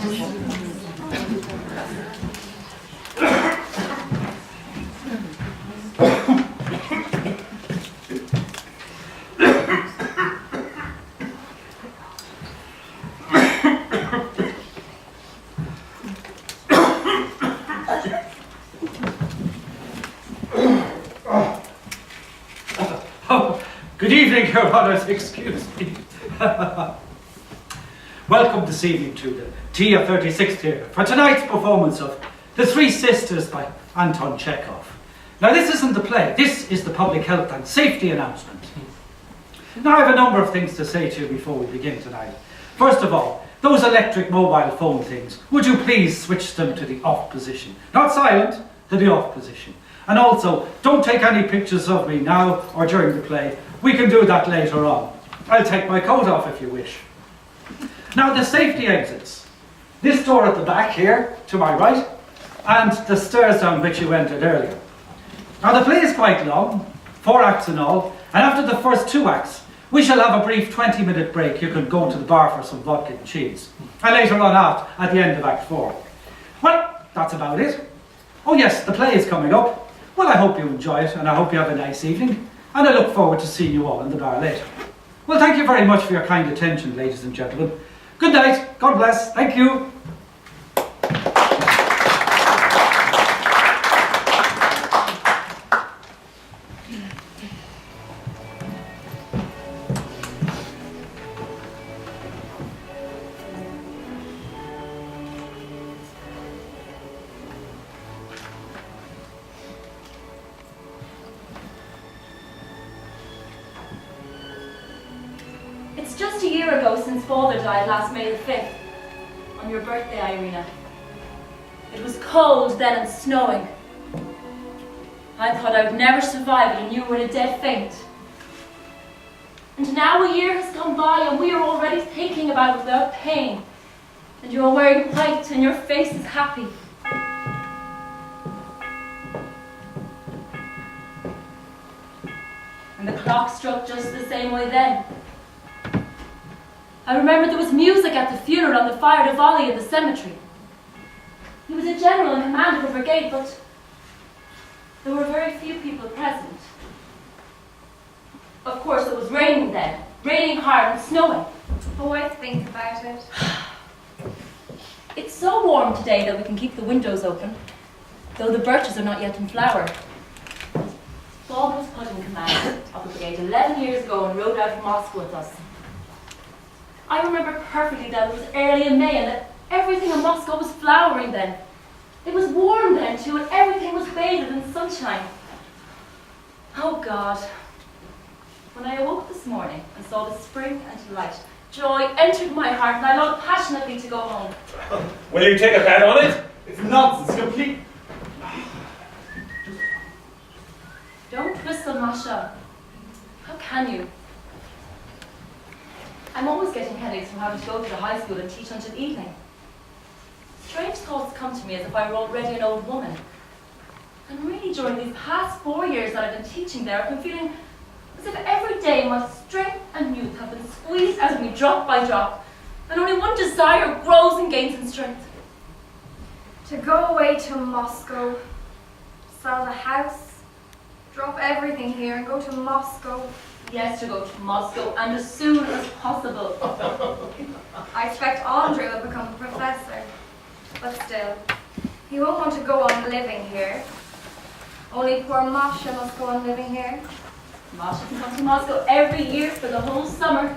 Good evening, Your Honours, excuse me. Welcome this evening to the tea of 36th here for tonight's performance of The Three Sisters by Anton Chekhov. Now this isn't the play, this is the public health and safety announcement. Now I have a number of things to say to you before we begin tonight. First of all, those electric mobile phone things, would you please switch them to the off position? Not silent, to the off position. And also, don't take any pictures of me now or during the play. We can do that later on. I'll take my coat off if you wish. Now the safety exits. This door at the back here, to my right, and the stairs down which you entered earlier. Now the play is quite long, 4 acts in all, and after the first 2 acts, we shall have a brief 20-minute break. You can go to the bar for some vodka and cheese. And later on at the end of Act 4. Well, that's about it. Oh yes, the play is coming up. Well, I hope you enjoy it, and I hope you have a nice evening, and I look forward to seeing you all in the bar later. Well, thank you very much for your kind attention, ladies and gentlemen. Good night, God bless, thank you. It's just a year ago since Father died last May the 5th, on your birthday, Irina. It was cold then and snowing. I thought I would never survive it and you were in a dead faint. And now a year has gone by and we are already thinking about it without pain. And you are wearing white and your face is happy. And the clock struck just the same way then. I remember there was music at the funeral on the fire de volley in the cemetery. He was a general in command of the brigade, but there were very few people present. Of course, it was raining then, raining hard and snowing. Always think about it. It's so warm today that we can keep the windows open, though the birches are not yet in flower. Bob was put in command of the brigade 11 years ago and rode out of Moscow with us. I remember perfectly that it was early in May and that everything in Moscow was flowering then. It was warm then too and everything was bathed in sunshine. Oh God. When I awoke this morning and saw the spring and light, joy entered my heart and I longed passionately to go home. Will you take a bet on it? It's nonsense, complete. Don't whistle, Masha. How can you? I'm always getting headaches from having to go to the high school and teach until evening. Strange thoughts come to me as if I were already an old woman. And really during these past 4 years that I've been teaching there, I've been feeling as if every day my strength and youth have been squeezed out of me drop by drop, and only one desire grows and gains in strength. To go away to Moscow, sell the house, drop everything here and go to Moscow. Yes, to go to Moscow, and as soon as possible. I expect Andre will become a professor, but still, he won't want to go on living here. Only poor Masha must go on living here. Masha can come to Moscow every year for the whole summer.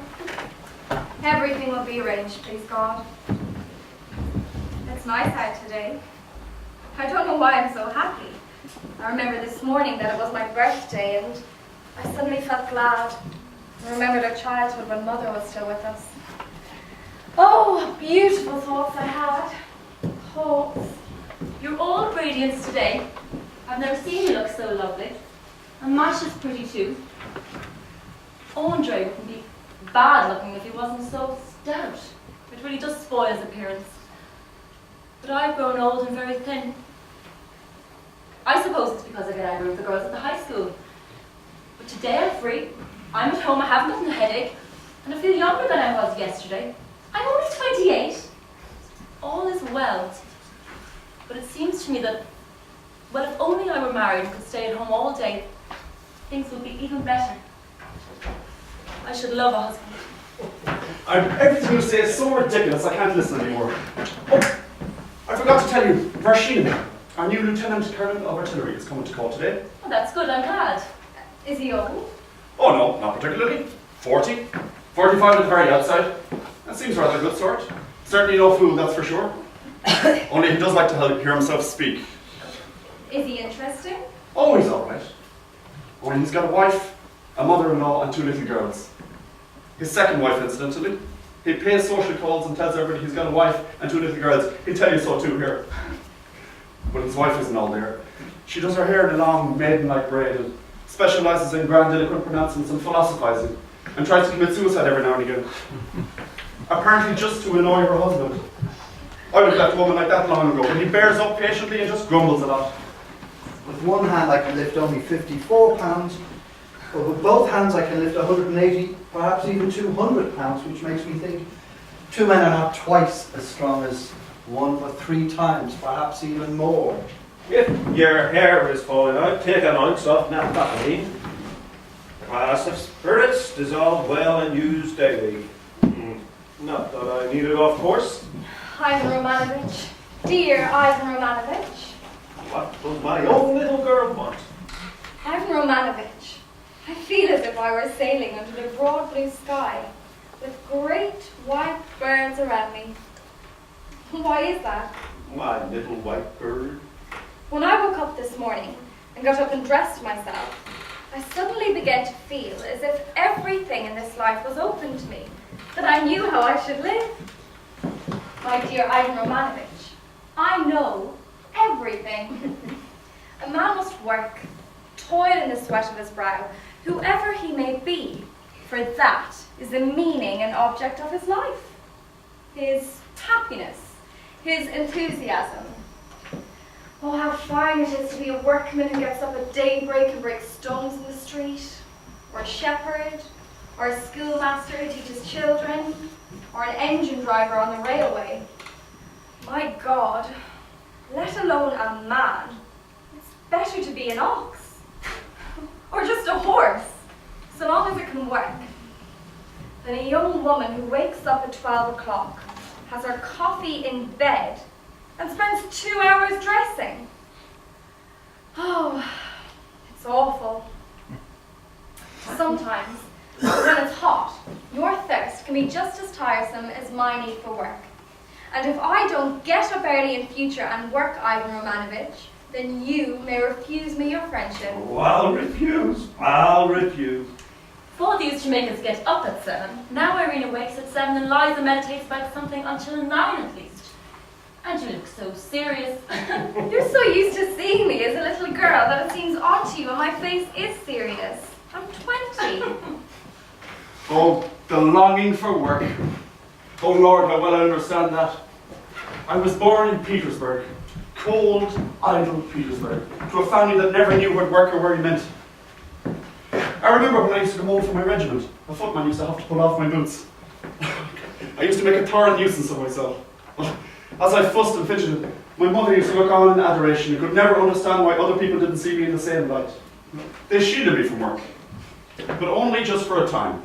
Everything will be arranged, please God. It's nice out today. I don't know why I'm so happy. I remember this morning that it was my birthday and I suddenly felt glad. I remembered our childhood when Mother was still with us. Oh, what beautiful thoughts I had. Thoughts. You're all radiance today. I've never seen you look so lovely. And Masha's pretty too. Andre wouldn't be bad looking if he wasn't so stout. It really does spoil his appearance. But I've grown old and very thin. I suppose it's because I get angry with the girls at the high school. But today I'm free, I'm at home, I haven't gotten a headache, and I feel younger than I was yesterday. I'm only 28. All to me that, well, if only I were married and could stay at home all day, things would be even better. I should love a husband. Everything you say is so ridiculous, I can't listen anymore. Oh, I forgot to tell you, Varshin, our new Lieutenant Colonel of Artillery, is coming to call today. Oh, that's good, I'm glad. Is he old? Oh no, not particularly. 40, 45 at the very outside. That seems rather a good sort. Certainly no fool, that's for sure. Only he does like to hear himself speak. Is he interesting? Oh, he's all right. Only he's got a wife, a mother-in-law, and 2 little girls. His second wife, incidentally. He pays social calls and tells everybody he's got a wife and 2 little girls. He'll tell you so too here. But his wife isn't all there. She does her hair in a long, maiden-like braid and specialises in grandiloquent pronouncements and philosophising, and tries to commit suicide every now and again. Apparently just to annoy her husband. I would have left a woman like that long ago, but he bears up patiently and just grumbles a lot. With one hand I can lift only 54 pounds, but with both hands I can lift 180, perhaps even 200 pounds, which makes me think 2 men are not twice as strong as one, but 3 times, perhaps even more. If your hair is falling out, take an ounce of naphthalene. Class of spirits dissolved well and used daily. Not that I need it, of course. Ivan Romanovich. Dear Ivan Romanovich. What does my own little girl want? Ivan Romanovich. I feel as if I were sailing under the broad blue sky with great white birds around me. Why is that? My little white bird. When I woke up this morning and got up and dressed myself, I suddenly began to feel as if everything in this life was open to me, that I knew how I should live. My dear Ivan Romanovich, I know everything. A man must work, toil in the sweat of his brow, whoever he may be, for that is the meaning and object of his life. His happiness, his enthusiasm. Oh, how fine it is to be a workman who gets up at daybreak and breaks stones in the street, or a shepherd, or a schoolmaster who teaches children, or an engine driver on the railway. My God, let alone a man, it's better to be an ox, or just a horse, so long as it can work, than a young woman who wakes up at 12 o'clock, has her coffee in bed, and spends 2 hours dressing. Oh, it's awful. Sometimes, when it's hot, your thirst can be just as tiresome as my need for work. And if I don't get up early in future and work, Ivan Romanovich, then you may refuse me your friendship. Oh, I'll refuse. I'll refuse. Father used to make us get up at 7. Now Irina wakes at 7 and lies and meditates about something until 9 at least. And you look so serious. You're so used to seeing me as a little girl that it seems odd to you when my face is serious. I'm 20. Oh, the longing for work. Oh Lord, how well I understand that. I was born in Petersburg, cold, idle Petersburg, to a family that never knew what work or where he meant. I remember when I used to come home from my regiment, a footman used to have to pull off my boots. I used to make a thorough nuisance of myself. As I fussed and fidgeted, my mother used to look on in adoration and could never understand why other people didn't see me in the same light. They shielded me from work, but only just for a time.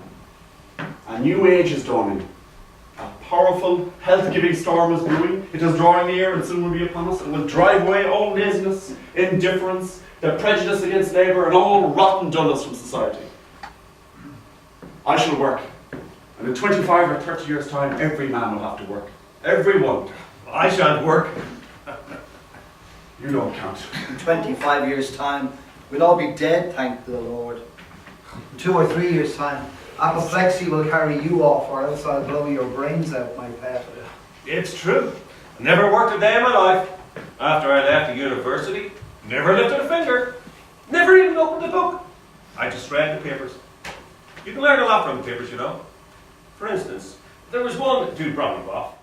A new age is dawning. A powerful, health-giving storm is brewing. It is drawing near and soon will be upon us and will drive away all laziness, indifference, the prejudice against labour and all rotten dullness from society. I shall work, and in 25 or 30 years' time, every man will have to work. Every one. I shan't work. You don't count. In 25 years' time, we'll all be dead, thank the Lord. In 2 or 3 years' time, apoplexy will carry you off, or else I'll blow your brains out, my pet. It's true. I never worked a day in my life. After I left the university, never lifted a finger. Never even opened a book. I just read the papers. You can learn a lot from the papers, you know. For instance, there was one, do probably off,